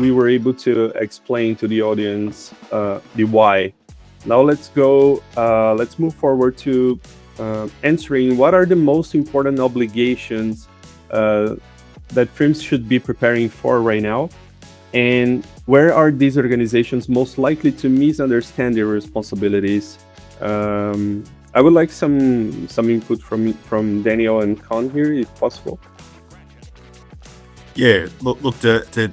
we were able to explain to the audience the why. Now let's move forward to answering what are the most important obligations that firms should be preparing for right now, and where are these organizations most likely to misunderstand their responsibilities. I would like some input from Daniel and Con here, if possible. Yeah, look to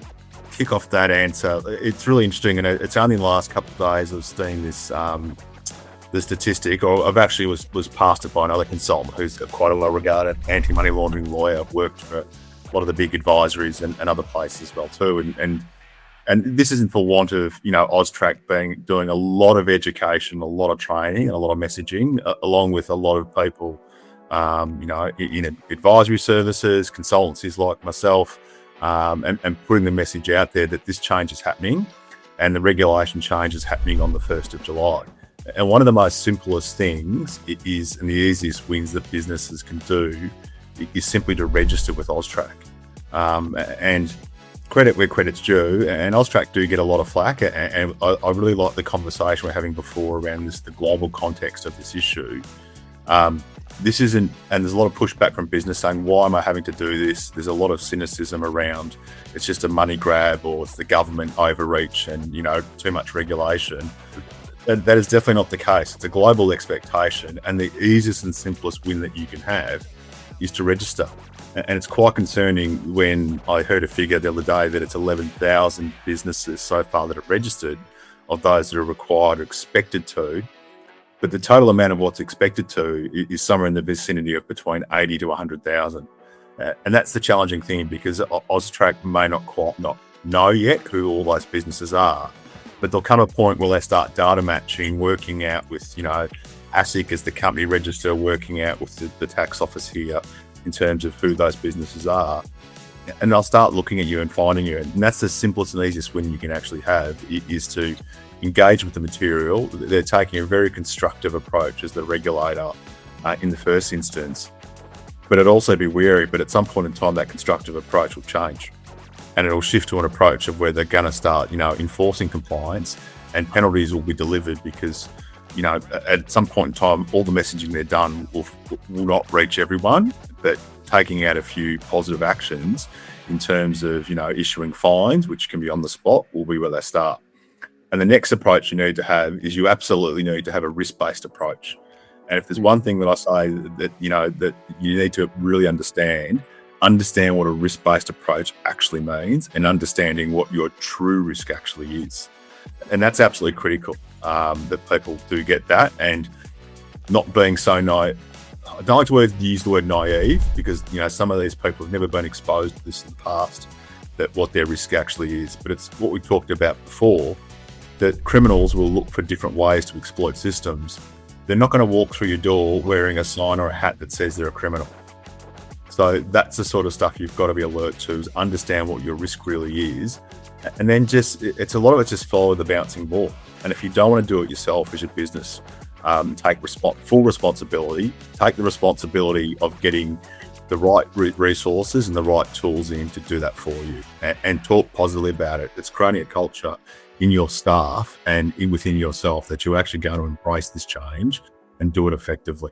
kick off that answer, it's really interesting, and it's only in the last couple of days I've seen this the statistic, or I've actually was passed it by another consultant who's quite a well-regarded anti-money laundering lawyer, worked for a lot of the big advisories and other places as well too, and this isn't for want of AUSTRAC doing a lot of education, a lot of training, and a lot of messaging, along with a lot of people, in advisory services, consultancies like myself, and putting the message out there that this change is happening, and the regulation change is happening on the 1st of July. And one of the most simplest things is, and the easiest wins that businesses can do, is simply to register with AUSTRAC. And credit where credit's due, and AUSTRAC do get a lot of flack, and I really like the conversation we're having before around the global context of this issue. This isn't, and there's a lot of pushback from business saying, why am I having to do this? There's a lot of cynicism around, it's just a money grab, or it's the government overreach and, too much regulation. That is definitely not the case. It's a global expectation, and the easiest and simplest win that you can have is to register. And it's quite concerning when I heard a figure the other day that it's 11,000 businesses so far that have registered, of those that are required or expected to. But the total amount of what's expected to is somewhere in the vicinity of between 80 to 100,000. And that's the challenging thing, because AUSTRAC may not quite not know yet who all those businesses are. But there'll come a point where they start data matching, working out with, ASIC as the company register, working out with the tax office here in terms of who those businesses are. And they'll start looking at you and finding you. And that's the simplest and easiest win you can actually have, is to engage with the material. They're taking a very constructive approach as the regulator in the first instance. But it'd also be wary, but at some point in time, that constructive approach will change. And it'll shift to an approach of where they're going to start, enforcing compliance, and penalties will be delivered because, at some point in time, all the messaging they're done will not reach everyone, but taking out a few positive actions in terms of, issuing fines, which can be on the spot, will be where they start. And the next approach you need to have is you absolutely need to have a risk-based approach. And if there's one thing that I say that, that you need to really understand what a risk-based approach actually means, and understanding what your true risk actually is. And that's absolutely critical, that people do get that, and not being so naive. I don't like to use the word naive, because, some of these people have never been exposed to this in the past, that what their risk actually is. But it's what we talked about before, that criminals will look for different ways to exploit systems. They're not going to walk through your door wearing a sign or a hat that says they're a criminal. So that's the sort of stuff you've got to be alert to, is understand what your risk really is. And then it's a lot of it just follow the bouncing ball. And if you don't want to do it yourself as your business, take full responsibility, take the responsibility of getting the right resources and the right tools in to do that for you, and talk positively about it. It's creating a culture in your staff and within yourself that you're actually going to embrace this change and do it effectively.